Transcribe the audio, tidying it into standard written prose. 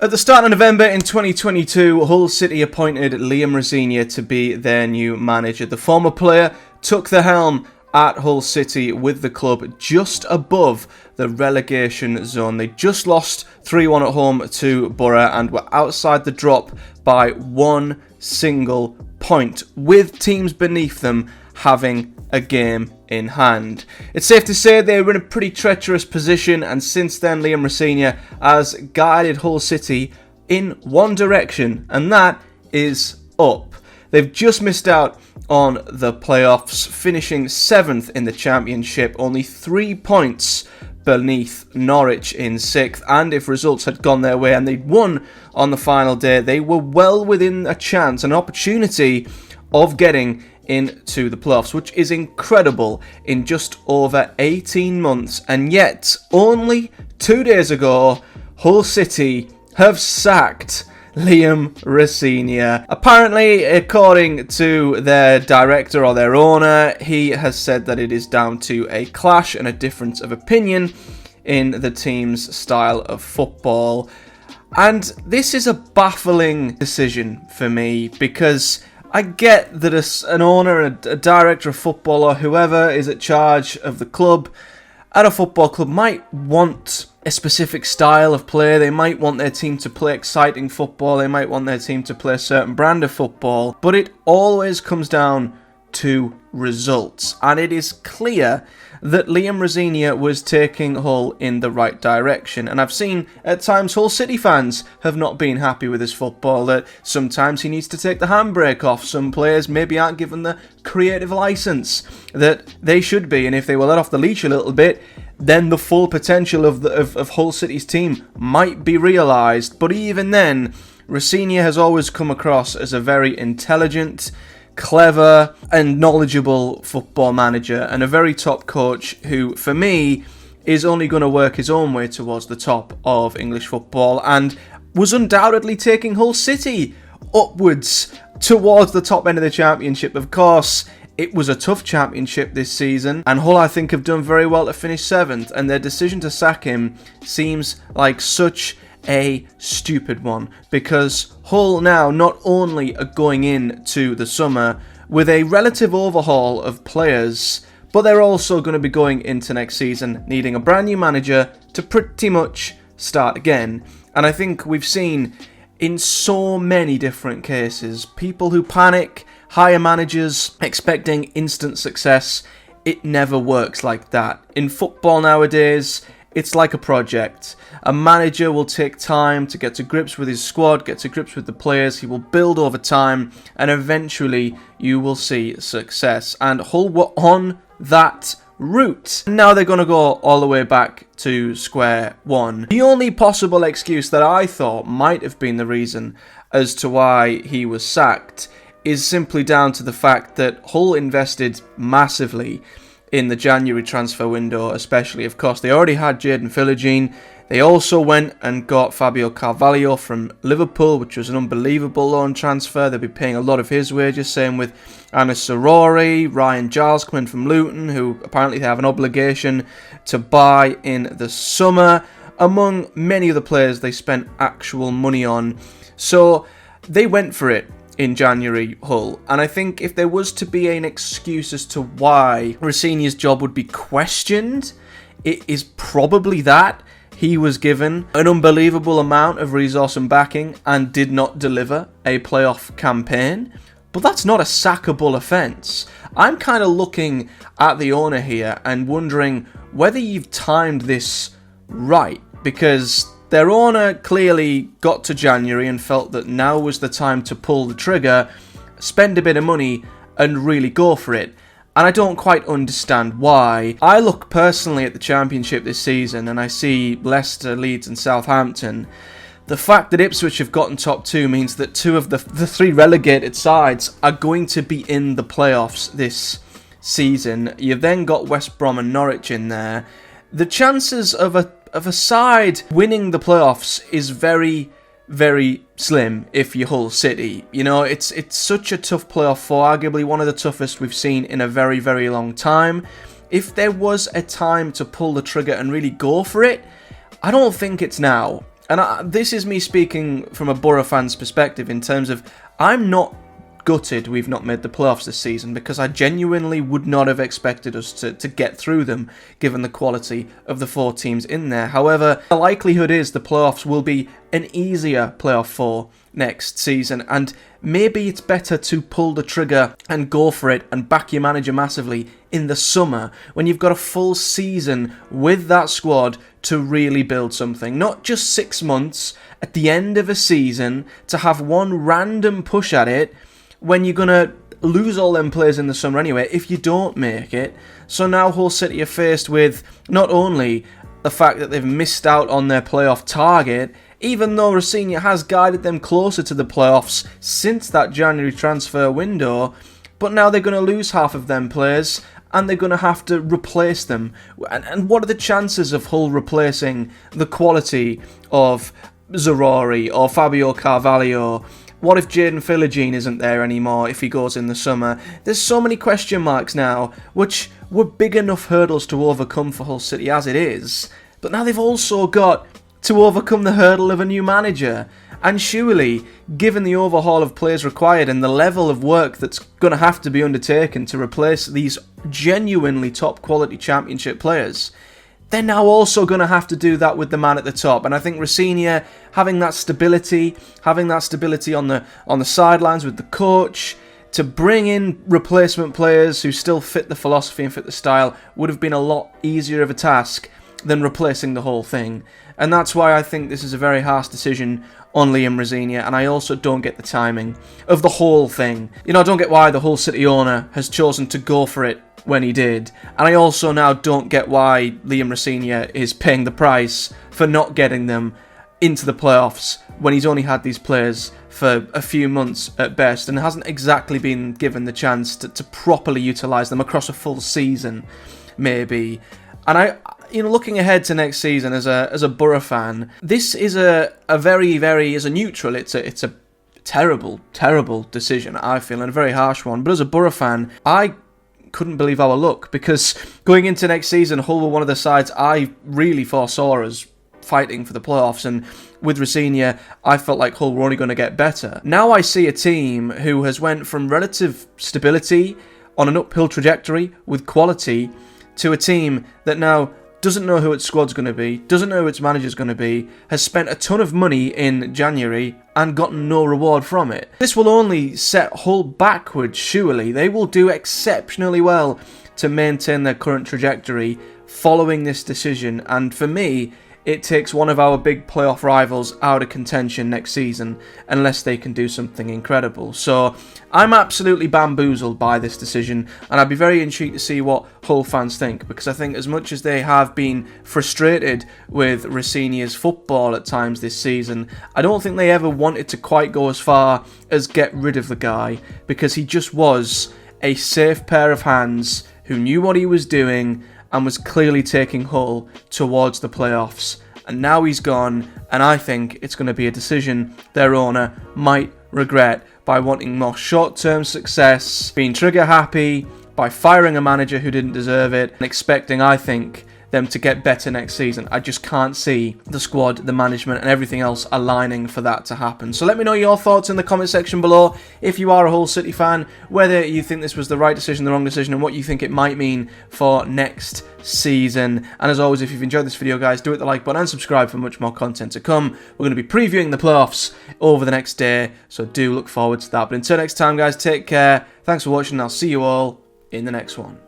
At the start of November in 2022, Hull City appointed Liam Rosenior to be their new manager. The former player took the helm at Hull City with the club just above the relegation zone. They just lost 3-1 at home to Borough and were outside the drop by one single point, with teams beneath them having a game in hand. It's safe to say they were in a pretty treacherous position, and since then Liam Rosenior has guided Hull City in one direction, and that is up. They've just missed out on the playoffs, finishing 7th in the Championship, only 3 points beneath Norwich in 6th, and if results had gone their way and they'd won on the final day, they were well within a chance, an opportunity of getting into the playoffs, which is incredible in just over 18 months. And yet, only 2 days ago, Hull City have sacked Liam Rosenior. Apparently, according to their director or their owner, he has said that it is down to a clash and a difference of opinion in the team's style of football. And this is a baffling decision for me, because I get that an owner, a director of football, or whoever is at charge of the club at a football club might want a specific style of play. They might want their team to play exciting football. They might want their team to play a certain brand of football. But it always comes down to results. And it is clear that Liam Rosenior was taking Hull in the right direction. And I've seen at times Hull City fans have not been happy with his football, that sometimes he needs to take the handbrake off. Some players maybe aren't given the creative license that they should be, and if they were let off the leash a little bit, then the full potential of Hull City's team might be realised. But even then, Rosenior has always come across as a very intelligent, clever and knowledgeable football manager, and a very top coach who, for me, is only going to work his own way towards the top of English football, and was undoubtedly taking Hull City upwards towards the top end of the Championship. Of course, it was a tough Championship this season, and Hull, I think, have done very well to finish 7th, and their decision to sack him seems like such a stupid one, because Hull now not only are going into the summer with a relative overhaul of players, but they're also going to be going into next season needing a brand new manager to pretty much start again. And I think we've seen in so many different cases people who panic, hire managers expecting instant success. It never works like that. In football nowadays, it's like a project. A manager will take time to get to grips with his squad, get to grips with the players. He will build over time, and eventually you will see success. And Hull were on that route. Now they're going to go all the way back to square one. The only possible excuse that I thought might have been the reason as to why he was sacked is simply down to the fact that Hull invested massively in the January transfer window, especially. Of course, they already had Jadon Philogene. They also went and got Fabio Carvalho from Liverpool, which was an unbelievable loan transfer. They'll be paying a lot of his wages. Same with Anis Sarori, Ryan Giles coming from Luton, who apparently they have an obligation to buy in the summer, among many of the players they spent actual money on. So they went for it in January, Hull. And I think if there was to be an excuse as to why Rosenior's job would be questioned, it is probably that he was given an unbelievable amount of resource and backing and did not deliver a playoff campaign. But that's not a sackable offence. I'm kind of looking at the owner here and wondering whether you've timed this right, because their owner clearly got to January and felt that now was the time to pull the trigger, spend a bit of money and really go for it. And I don't quite understand why. I look personally at the Championship this season and I see Leicester, Leeds and Southampton. The fact that Ipswich have gotten top 2 means that 2 of the 3 relegated sides are going to be in the playoffs this season. You've then got West Brom and Norwich in there. The chances of a side winning the playoffs is very, very slim if you're Hull City. You know, it's such a tough playoff for, arguably one of the toughest we've seen in a very, very long time. If there was a time to pull the trigger and really go for it, I don't think it's now. And this is me speaking from a Borough fan's perspective in terms of I'm not gutted we've not made the playoffs this season, because I genuinely would not have expected us to get through them given the quality of the 4 teams in there. However, the likelihood is the playoffs will be an easier playoff 4 next season, and maybe it's better to pull the trigger and go for it and back your manager massively in the summer when you've got a full season with that squad to really build something. Not just 6 months at the end of a season to have one random push at it when you're going to lose all them players in the summer anyway if you don't make it. So now Hull City are faced with not only the fact that they've missed out on their playoff target, even though Rosenior has guided them closer to the playoffs since that January transfer window, but now they're going to lose half of them players and they're going to have to replace them. And what are the chances of Hull replacing the quality of Zarori or Fabio Carvalho? What if Jaden Philogene isn't there anymore if he goes in the summer? There's so many question marks now, which were big enough hurdles to overcome for Hull City as it is. But now they've also got to overcome the hurdle of a new manager. And surely, given the overhaul of players required and the level of work that's going to have to be undertaken to replace these genuinely top quality championship players, they're now also going to have to do that with the man at the top. And I think Rosenior having that stability on the sidelines with the coach, to bring in replacement players who still fit the philosophy and fit the style would have been a lot easier of a task than replacing the whole thing. And that's why I think this is a very harsh decision on Liam Rosenior, and I also don't get the timing of the whole thing. You know, I don't get why the Hull City owner has chosen to go for it when he did, and I also now don't get why Liam Rosenior is paying the price for not getting them into the playoffs when he's only had these players for a few months at best and hasn't exactly been given the chance to properly utilise them across a full season, maybe. And looking ahead to next season as a Borough fan, this is a very, as a neutral, it's a terrible decision, I feel, and a very harsh one. But as a Borough fan, I couldn't believe our luck, because going into next season, Hull were one of the sides I really foresaw as fighting for the playoffs, and with Rosenior, I felt like Hull were only going to get better. Now I see a team who has went from relative stability on an uphill trajectory with quality to a team that now doesn't know who its squad's going to be, doesn't know who its manager's going to be, has spent a ton of money in January and gotten no reward from it. This will only set Hull backwards, surely. They will do exceptionally well to maintain their current trajectory following this decision, and for me, it takes one of our big playoff rivals out of contention next season unless they can do something incredible. So I'm absolutely bamboozled by this decision, and I'd be very intrigued to see what Hull fans think, because I think as much as they have been frustrated with Rosenior's football at times this season, I don't think they ever wanted to quite go as far as get rid of the guy, because he just was a safe pair of hands who knew what he was doing and was clearly taking Hull towards the playoffs. And now he's gone, and I think it's going to be a decision their owner might regret by wanting more short-term success, being trigger happy, by firing a manager who didn't deserve it, and expecting, I think, them to get better next season. I just can't see the squad, the management, and everything else aligning for that to happen. So let me know your thoughts in the comment section below. If you are a Hull City fan, whether you think this was the right decision, the wrong decision, and what you think it might mean for next season. And as always, if you've enjoyed this video, guys, do hit the like button and subscribe for much more content to come. We're going to be previewing the playoffs over the next day, so do look forward to that. But until next time, guys, take care. Thanks for watching, and I'll see you all in the next one.